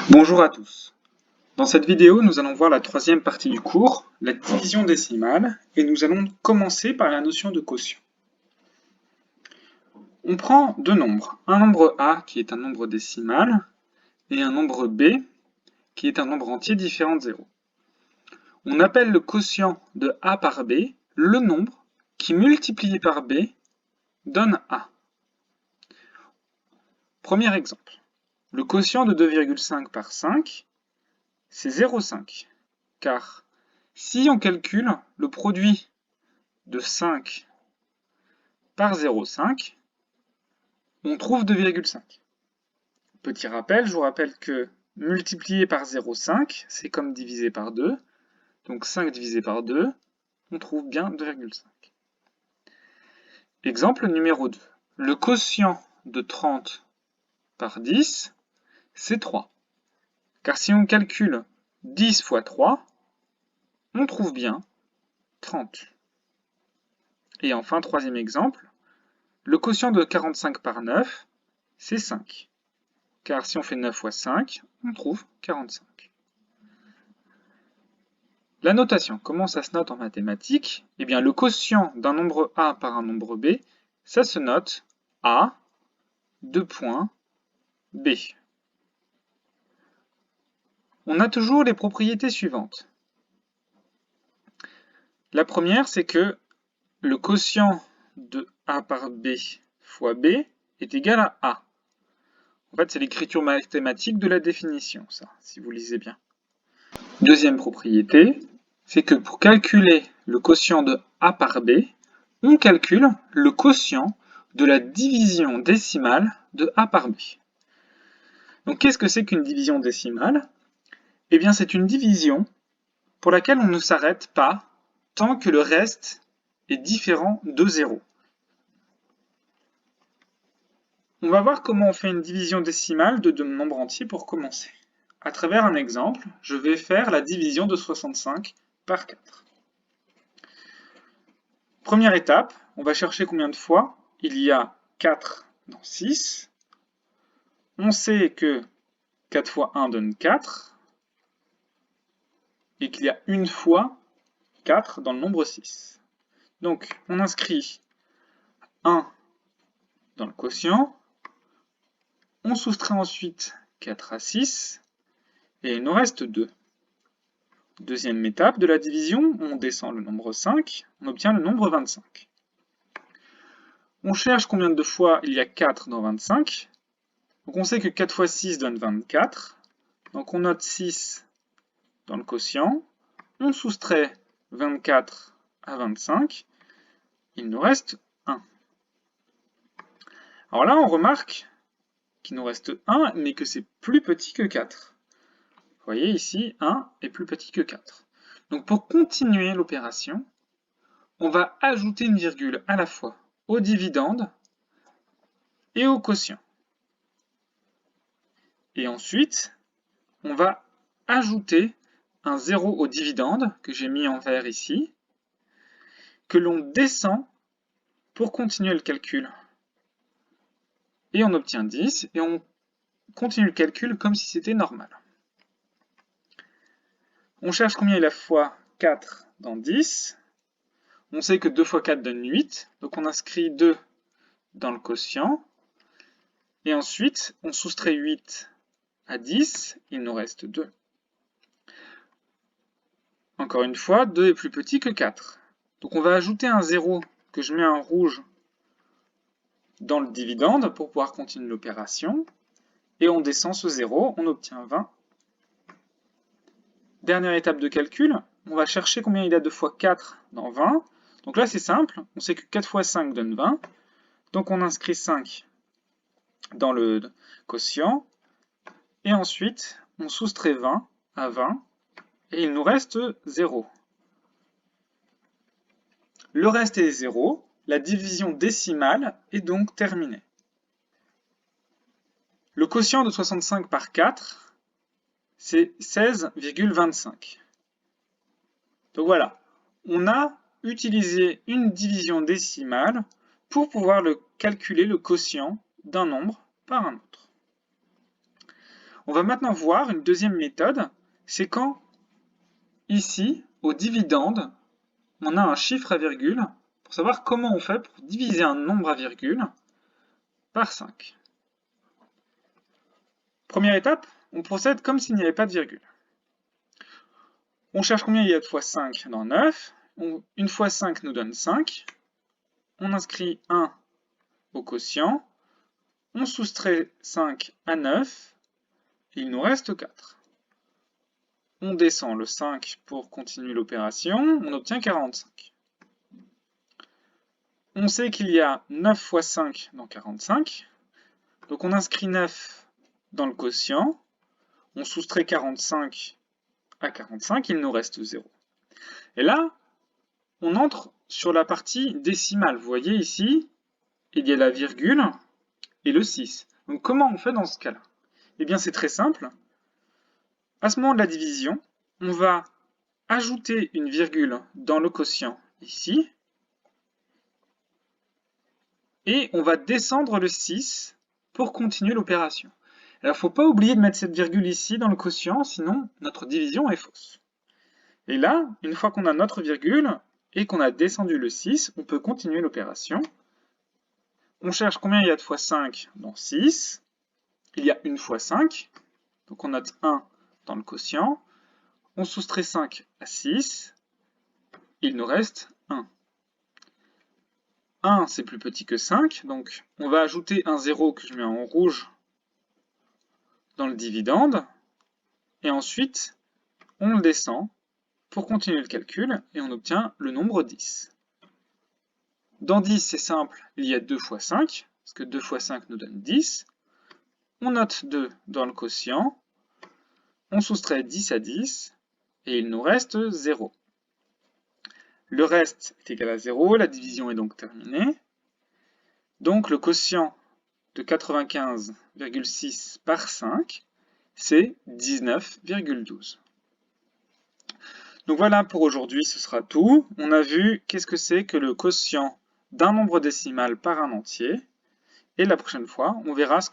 Bonjour à tous. Dans cette vidéo, nous allons voir la troisième partie du cours, la division décimale, et nous allons commencer par la notion de quotient. On prend deux nombres, un nombre A qui est un nombre décimal, et un nombre B qui est un nombre entier différent de 0. On appelle le quotient de A par B le nombre qui, multiplié par B, donne A. Premier exemple. Le quotient de 2,5 par 5, c'est 0,5, car si on calcule le produit de 5 par 0,5, on trouve 2,5. Petit rappel, je vous rappelle que multiplier par 0,5, c'est comme diviser par 2. Donc 5 divisé par 2, on trouve bien 2,5. Exemple numéro 2. Le quotient de 30 par 10, c'est 3. Car si on calcule 10 fois 3, on trouve bien 30. Et enfin, troisième exemple, le quotient de 45 par 9, c'est 5. Car si on fait 9 fois 5, on trouve 45. La notation, comment ça se note en mathématiques? Eh bien, le quotient d'un nombre A par un nombre B, ça se note A, 2 points, B. On a toujours les propriétés suivantes. La première, c'est que le quotient de A par B fois B est égal à A. En fait, c'est l'écriture mathématique de la définition, ça, si vous lisez bien. Deuxième propriété, c'est que pour calculer le quotient de A par B, on calcule le quotient de la division décimale de A par B. Donc qu'est-ce que c'est qu'une division décimale? Eh bien c'est une division pour laquelle on ne s'arrête pas tant que le reste est différent de 0. On va voir comment on fait une division décimale de deux nombres entiers pour commencer. À travers un exemple, je vais faire la division de 65 par 4. Première étape, on va chercher combien de fois il y a 4 dans 6. On sait que 4 fois 1 donne 4 et qu'il y a une fois 4 dans le nombre 6. Donc, on inscrit 1 dans le quotient, on soustrait ensuite 4 à 6 et il nous reste 2. Deuxième étape de la division, on descend le nombre 5, on obtient le nombre 25. On cherche combien de fois il y a 4 dans 25. Donc on sait que 4 fois 6 donne 24. Donc on note 6 dans le quotient. On soustrait 24 à 25. Il nous reste 1. Alors là, on remarque qu'il nous reste 1, mais que c'est plus petit que 4. Vous voyez ici, 1 est plus petit que 4. Donc pour continuer l'opération, on va ajouter une virgule à la fois au dividende et au quotient. Et ensuite, on va ajouter un 0 au dividende, que j'ai mis en vert ici, que l'on descend pour continuer le calcul. Et on obtient 10, et on continue le calcul comme si c'était normal. On cherche combien il y a fois 4 dans 10. On sait que 2 fois 4 donne 8, donc on inscrit 2 dans le quotient. Et ensuite, on soustrait 8 à 10, il nous reste 2. Encore une fois, 2 est plus petit que 4. Donc on va ajouter un 0 que je mets en rouge dans le dividende pour pouvoir continuer l'opération. Et on descend ce 0, on obtient 20. Dernière étape de calcul, on va chercher combien il y a de fois 4 dans 20. Donc là c'est simple, on sait que 4 fois 5 donne 20. Donc on inscrit 5 dans le quotient. Et ensuite, on soustrait 20 à 20. Et il nous reste 0. Le reste est 0. La division décimale est donc terminée. Le quotient de 65 par 4, c'est 16,25. Donc voilà, on a utilisé une division décimale pour pouvoir calculer le quotient d'un nombre par un autre. On va maintenant voir une deuxième méthode, c'est quand, ici, au dividende, on a un chiffre à virgule, pour savoir comment on fait pour diviser un nombre à virgule par 5. Première étape, on procède comme s'il n'y avait pas de virgule. On cherche combien il y a de fois 5 dans 9. Une fois 5 nous donne 5. On inscrit 1 au quotient. On soustrait 5 à 9. Il nous reste 4. On descend le 5 pour continuer l'opération. On obtient 45. On sait qu'il y a 9 fois 5 dans 45. Donc on inscrit 9 dans le quotient. On soustrait 45 à 45. Il nous reste 0. Et là, on entre sur la partie décimale. Vous voyez ici, il y a la virgule et le 6. Donc comment on fait dans ce cas-là? Eh bien c'est très simple. À ce moment de la division, on va ajouter une virgule dans le quotient ici. Et on va descendre le 6 pour continuer l'opération. Alors il ne faut pas oublier de mettre cette virgule ici dans le quotient, sinon notre division est fausse. Et là, une fois qu'on a notre virgule et qu'on a descendu le 6, on peut continuer l'opération. On cherche combien il y a de fois 5 dans 6. Il y a une fois 5. Donc on note 1 dans le quotient. On soustrait 5 à 6. Il nous reste 1. 1, c'est plus petit que 5. Donc on va ajouter un 0 que je mets en rouge dans le dividende. Et ensuite, on le descend pour continuer le calcul. Et on obtient le nombre 10. Dans 10, c'est simple, il y a 2 fois 5, parce que 2 fois 5 nous donne 10. On note 2 dans le quotient, on soustrait 10 à 10, et il nous reste 0. Le reste est égal à 0, la division est donc terminée. Donc le quotient de 95,6 par 5, c'est 19,12. Donc voilà, pour aujourd'hui, ce sera tout. On a vu qu'est-ce que c'est que le quotient d'un nombre décimal par un entier. Et la prochaine fois, on verra ce